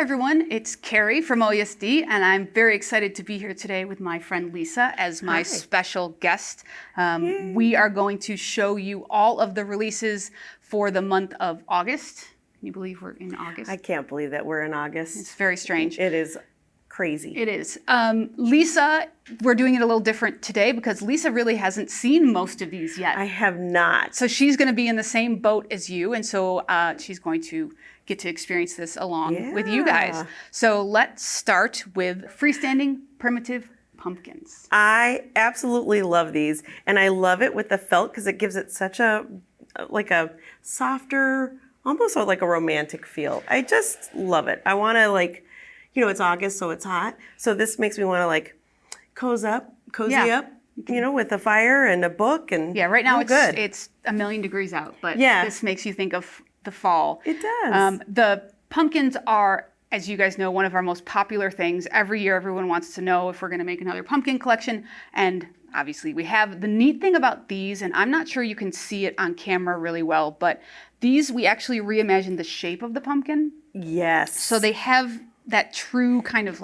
everyone, it's Carrie from OESD, and I'm very excited to be here today with my friend Lisa as my special guest. We are going to show you all of the releases for the month of August. Can you believe we're in August? I can't believe that we're in August. It's very strange. It is crazy. It is. Lisa, we're doing it a little different today because Lisa really hasn't seen most of these yet. I have not. So she's going to be in the same boat as you, and so she's going to get to experience this along with you guys. So let's start with freestanding primitive pumpkins. I absolutely love these, and I love it with the felt because it gives it such a softer, almost like a romantic feel. I just love it. I want to it's August, so it's hot. So this makes me want to cozy up, with a fire and a book and right now it's a million degrees out, but this makes you think of the fall. It does. The pumpkins are, as you guys know, one of our most popular things. Every year, everyone wants to know if we're going to make another pumpkin collection, and obviously we have. The neat thing about these, and I'm not sure you can see it on camera really well, but these, we actually reimagined the shape of the pumpkin. Yes. So they have that true kind of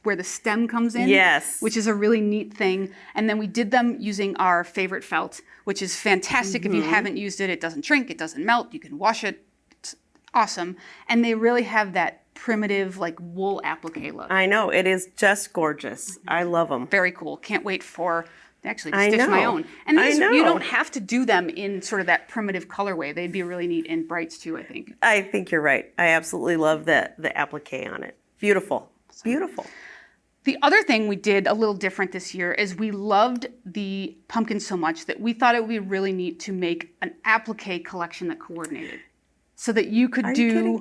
where the stem comes in, which is a really neat thing. And then we did them using our favorite felt, which is fantastic. If you haven't used it, it doesn't shrink, it doesn't melt, you can wash it. It's awesome. And they really have that primitive wool applique look. I know, it is just gorgeous. I love them. Very cool. Can't wait to stitch my own. And these, you don't have to do them in sort of that primitive colorway. They'd be really neat in brights too, I think. I think you're right. I absolutely love the applique on it. Beautiful. Beautiful. The other thing we did a little different this year is we loved the pumpkins so much that we thought it would be really neat to make an applique collection that coordinated so that you could do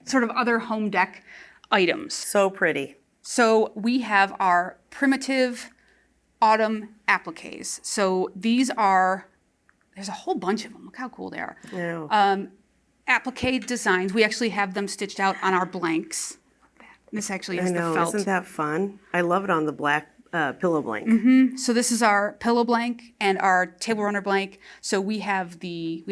sort of other home deck items. So pretty. So we have our primitive autumn appliques. So these are, there's a whole bunch of them. Look how cool they are. Yeah. Applique designs. We actually have them stitched out on our blanks. This actually is the felt. Isn't that fun? I love it on the black pillow blank. So this is our pillow blank and our table runner blank. So we have a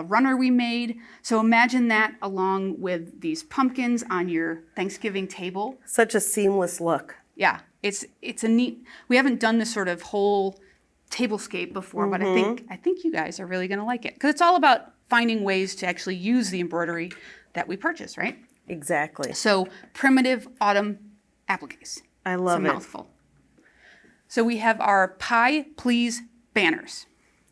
runner we made. So imagine that along with these pumpkins on your Thanksgiving table. Such a seamless look. Yeah, it's a neat. We haven't done this sort of whole tablescape before, but I think you guys are really going to like it because it's all about finding ways to actually use the embroidery that we purchase, right? Exactly. So primitive autumn appliques. I love it. It's a mouthful. So we have our Pie Please banners.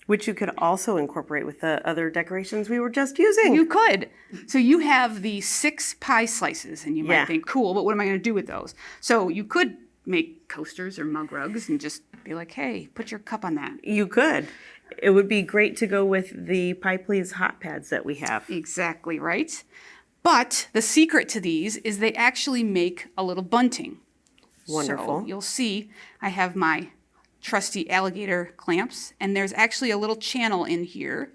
Which you could also incorporate with the other decorations we were just using. You could. So you have the 6 pie slices, and you might think, cool, but what am I going to do with those? So you could make coasters or mug rugs and just be like, hey, put your cup on that. You could. It would be great to go with the Pie Please hot pads that we have. Exactly right. But the secret to these is they actually make a little bunting. Wonderful. So you'll see I have my trusty alligator clamps, and there's actually a little channel in here.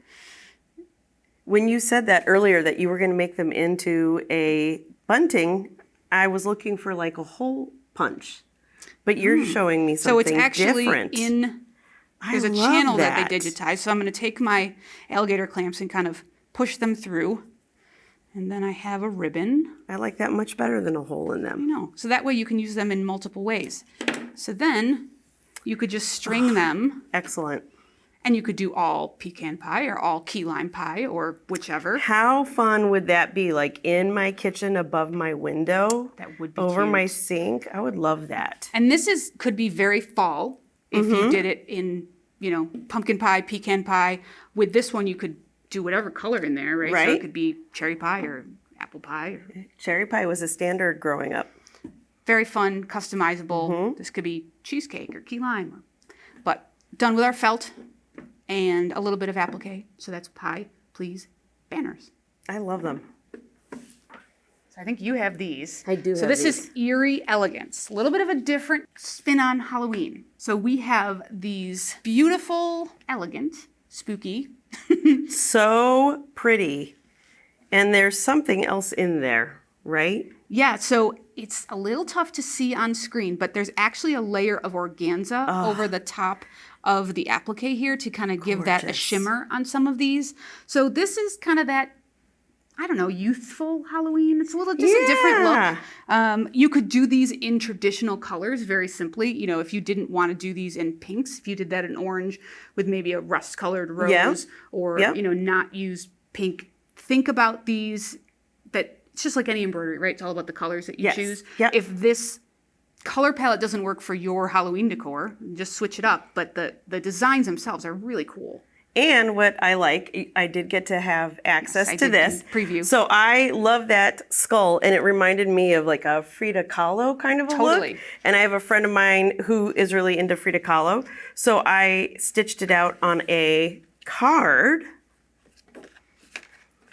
When you said that earlier, that you were going to make them into a bunting, I was looking for a hole punch. But you're showing me something different. So it's actually there's a channel that they digitized. So I'm going to take my alligator clamps and kind of push them through. And then I have a ribbon. I like that much better than a hole in them. I know. So that way you can use them in multiple ways. So then you could just string them. Excellent. And you could do all pecan pie or all key lime pie or whichever. How fun would that be? In my kitchen above my window? That would be over cute. My sink? I would love that. And this could be very fall if you did it in, pumpkin pie, pecan pie. With this one, you could do whatever color in there, right? So it could be cherry pie or apple pie. Cherry pie was a standard growing up. Very fun, customizable. This could be cheesecake or key lime. But done with our felt and a little bit of applique. So that's Pie Please banners. I love them. So I think you have these. I do have these. So this is Eerie Elegance. A little bit of a different spin on Halloween. So we have these beautiful, elegant, spooky. So pretty. And there's something else in there, right? Yeah, so it's a little tough to see on screen, but there's actually a layer of organza over the top of the applique here to kind of give that a shimmer on some of these. So this is kind of that I don't know, youthful Halloween. It's a different look. You could do these in traditional colors very simply. You know, if you didn't want to do these in pinks, if you did that in orange with maybe a rust-colored rose or, you know, not use pink, think about these, that it's just like any embroidery, right? It's all about the colors that you choose. If this color palette doesn't work for your Halloween decor, just switch it up. But the designs themselves are really cool. And what I like, I did get to have access to this. Preview. So I love that skull, and it reminded me of like a Frida Kahlo kind of a look. And I have a friend of mine who is really into Frida Kahlo. So I stitched it out on a card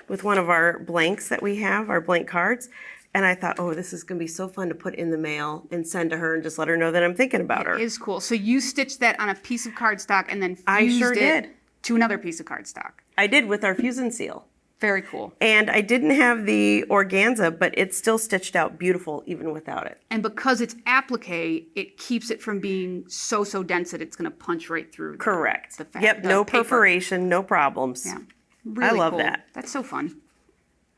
with one of our blanks that we have, our blank cards. And I thought, oh, this is going to be so fun to put in the mail and send to her and just let her know that I'm thinking about her. It is cool. So you stitched that on a piece of cardstock and then fused it to another piece of cardstock. I did with our Fusion Seal. Very cool. And I didn't have the organza, but it's still stitched out beautiful even without it. And because it's applique, it keeps it from being so dense that it's going to punch right through. Correct. The no paper. perforation, no problems. Yeah. Really I love cool. that. That's so fun.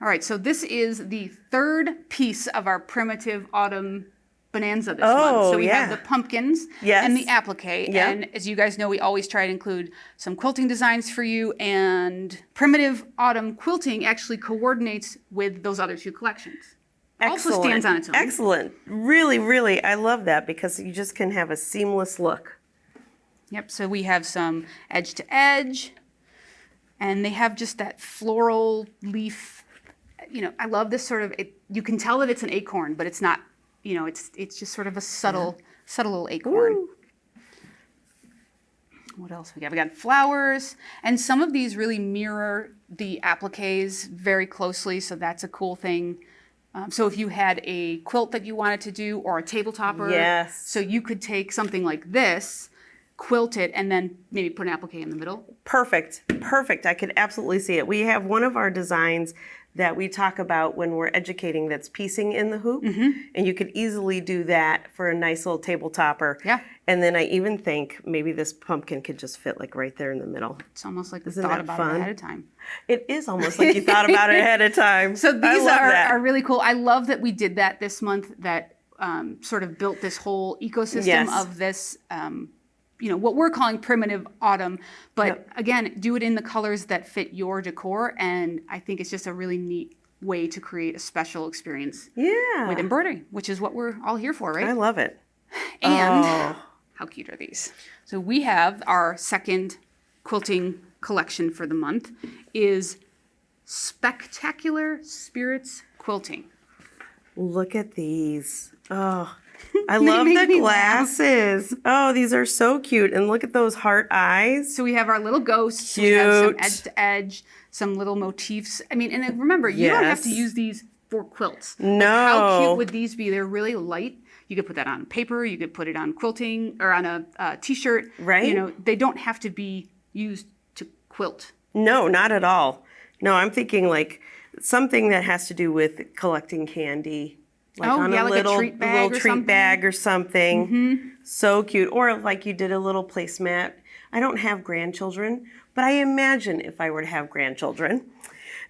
All right, so this is the third piece of our primitive autumn bonanza this month. So we have the pumpkins and the applique. And as you guys know, we always try to include some quilting designs for you. And primitive autumn quilting actually coordinates with those other two collections. Excellent. Also stands on its own. Excellent. Really, really, I love that because you just can have a seamless look. Yep, so we have some edge to edge. And they have just that floral leaf. You know, I love this sort of, you can tell that it's an acorn, but it's not. You know, it's just sort of a subtle little acorn. Ooh. What else we got? We got flowers, and some of these really mirror the appliques very closely, so that's a cool thing. So if you had a quilt that you wanted to do, or a table topper, so you could take something like this, quilt it, and then maybe put an applique in the middle. Perfect. I could absolutely see it. We have one of our designs that we talk about when we're educating that's piecing in the hoop. And you could easily do that for a nice little table topper. Yeah. And then I even think maybe this pumpkin could just fit like right there in the middle. It's almost like we thought about it ahead of time. It is almost like you thought about it ahead of time. So these are really cool. I love that we did that this month, that sort of built this whole ecosystem of this you know, what we're calling primitive autumn, but again, do it in the colors that fit your decor, and I think it's just a really neat way to create a special experience with embroidery, which is what we're all here for, right? I love it. And how cute are these? So we have our second quilting collection for the month is Spectacular Spirits Quilting. Look at these. Oh, I love the glasses. Oh, these are so cute. And look at those heart eyes. So we have our little ghosts. Cute. We have some edge to edge, some little motifs. I mean, and remember, you don't have to use these for quilts. No. Like, how cute would these be? They're really light. You could put that on paper. You could put it on quilting or on a t-shirt. Right. You know, they don't have to be used to quilt. No, not at all. No, I'm thinking like something that has to do with collecting candy. Like on a little treat bag or something. So cute. Or like you did a little placemat. I don't have grandchildren, but I imagine if I were to have grandchildren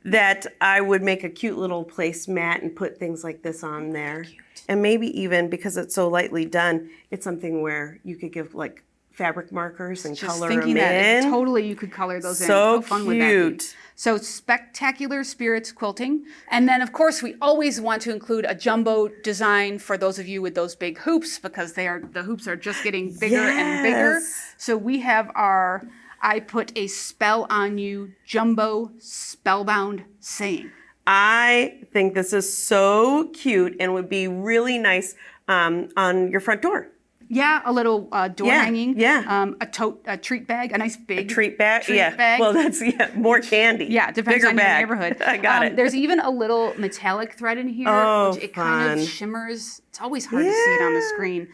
that I would make a cute little placemat and put things like this on there. And maybe even, because it's so lightly done, it's something where you could give like fabric markers and color them in. Totally, you could color those in. So How fun would that be? So Spectacular Spirits Quilting. And then, of course, we always want to include a jumbo design for those of you with those big hoops, because the hoops are just getting bigger and bigger. So we have our I Put a Spell on You jumbo spellbound saying. I think this is so cute and would be really nice on your front door. Yeah, a little door hanging. Yeah. A treat bag, a nice big treat bag. Bag. Well, that's more candy. Yeah, depends Bigger on bag. your neighborhood. I got it. There's even a little metallic thread in here, which it kind of shimmers. It's always hard to see it on the screen,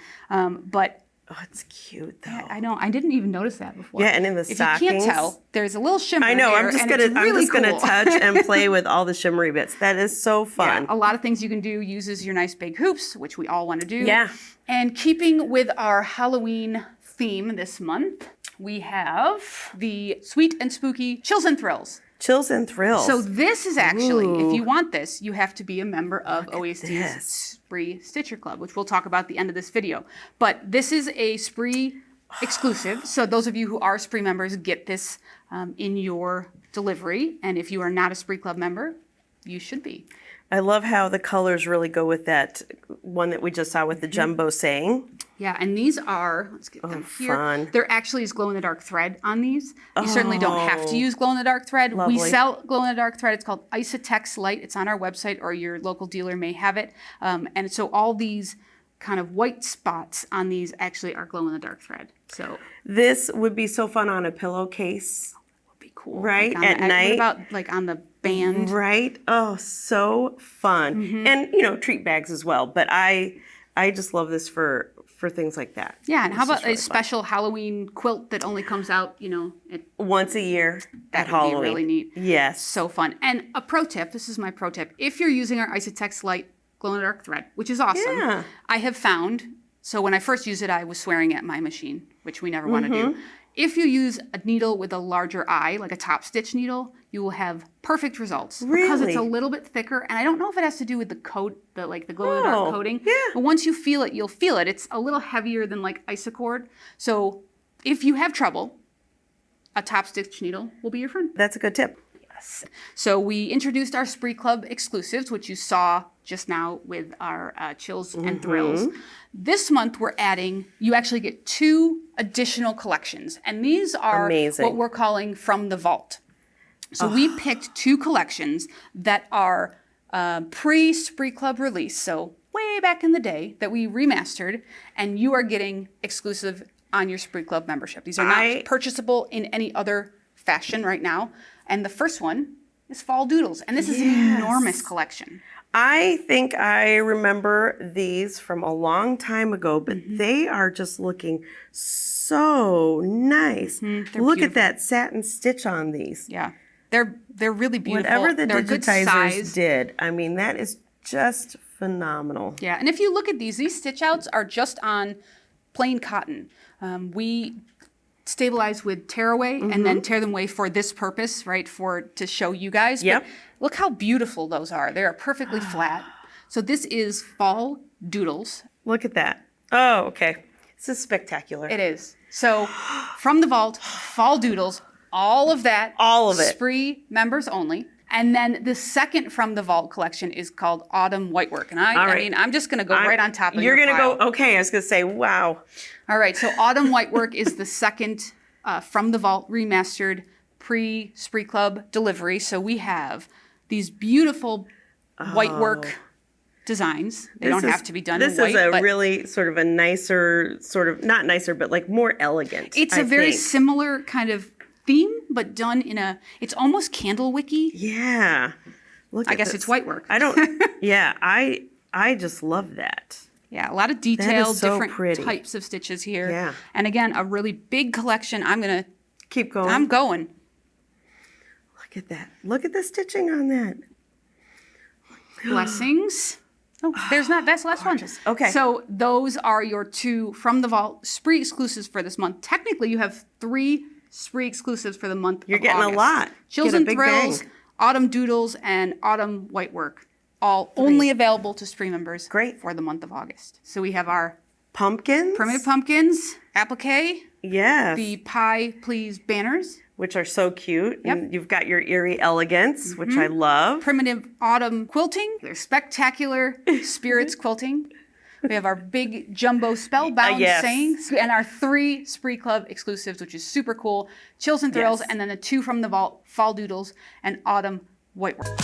but. Oh, it's cute though. Yeah, I know. I didn't even notice that before. Yeah, and in the stockings. If you can't tell, there's a little shimmer. I know. There, I'm just gonna touch and play with all the shimmery bits. That is so fun. Yeah, a lot of things you can do uses your nice big hoops, which we all want to do. Yeah. And keeping with our Halloween theme this month, we have the Sweet and Spooky Chills and Thrills. Chills and Thrills. So this is actually, Ooh. if you want this, you have to be a member of OESD's Spree Stitcher Club, which we'll talk about at the end of this video. But this is a Spree exclusive. So those of you who are Spree members get this in your delivery. And if you are not a Spree Club member, you should be. I love how the colors really go with that one that we just saw with the jumbo saying. Yeah, and these are, let's get them here. Fun. There actually is glow-in-the-dark thread on these. You certainly don't have to use glow-in-the-dark thread. Lovely. We sell glow-in-the-dark thread. It's called Isotex Light. It's on our website, or your local dealer may have it. And so all these kind of white spots on these actually are glow-in-the-dark thread. So this would be so fun on a pillowcase. would be cool. Right, like at night. What about like on the band? Right. Oh, so fun. And, treat bags as well. But I just love this for things like that. Yeah, and how about a special Halloween quilt that only comes out, once a year at that would Halloween. be really neat. Yes. So fun. And a pro tip, this is my pro tip. If you're using our Isotex Light glow-in-the-dark thread, which is awesome, Yeah. I have found, so when I first used it, I was swearing at my machine, which we never want to do. If you use a needle with a larger eye, like a top stitch needle, you will have perfect results. Because it's a little bit thicker, and I don't know if it has to do with the coat, the glow-in-the-dark coating. Yeah. But once you feel it, you'll feel it. It's a little heavier than like Isocord. So if you have trouble, a top stitch needle will be your friend. That's a good tip. So we introduced our Spree Club exclusives, which you saw just now with our Chills and Thrills. This month we're adding, you actually get 2 additional collections. And these are what we're calling From the Vault. So we picked 2 collections that are pre-Spree Club release, so way back in the day, that we remastered, and you are getting exclusive on your Spree Club membership. These are not purchasable in any other fashion right now. And the first one is Fall Doodles. And this is an enormous collection. I think I remember these from a long time ago, but they are just looking so nice. Look at that satin stitch on these. Yeah, they're really beautiful. Whatever the they're a good digitizers size. did, I mean, that is just phenomenal. Yeah, and if you look at these stitch outs are just on plain cotton. We stabilize with tearaway and then tear them away for this purpose, right? To show you guys. Yep. But look how beautiful those are. They are perfectly flat. So this is Fall Doodles. Look at that. Oh, okay. This is spectacular. It is. So From the Vault, Fall Doodles, all of that. All of it. Spree members only. And then the second From the Vault collection is called Autumn Whitework. And I mean, I'm just going to go right on top of your You're going to pile. go, okay, I was going to say, wow. All right, so Autumn Whitework is the second From the Vault remastered pre-Spree Club delivery. So we have these beautiful whitework designs. They don't have to be done in white. This is a really sort of a nicer, not nicer, but like more elegant. It's a very similar kind of theme, but done in it's almost candle wicky. Yeah. Look I guess it's whitework. I just love that. Yeah, a lot of detail, so different pretty. types of stitches here. Yeah. And again, a really big collection. I'm going to keep going. I'm going. Look at that. Look at the stitching on that. Blessings. Oh, that's the last one. Okay. So those are your 2 From the Vault Spree exclusives for this month. Technically, you have 3 Spree exclusives for the month You're of getting August. a lot. Chills and Thrills, bang. Autumn Doodles, and Autumn Whitework. All only available to Spree members. Great. For the month of August. So we have our pumpkins. Primitive Pumpkins, applique, Yes. the Pie Please banners, which are so cute. Yep. And you've got your Eerie Elegance, which I love. Primitive Autumn Quilting, their Spectacular Spirits Quilting. We have our big jumbo Spellbound sayings, and our 3 Spree Club exclusives, which is super cool. Chills and Thrills, and then the 2 From the Vault, Fall Doodles, and Autumn Whitework.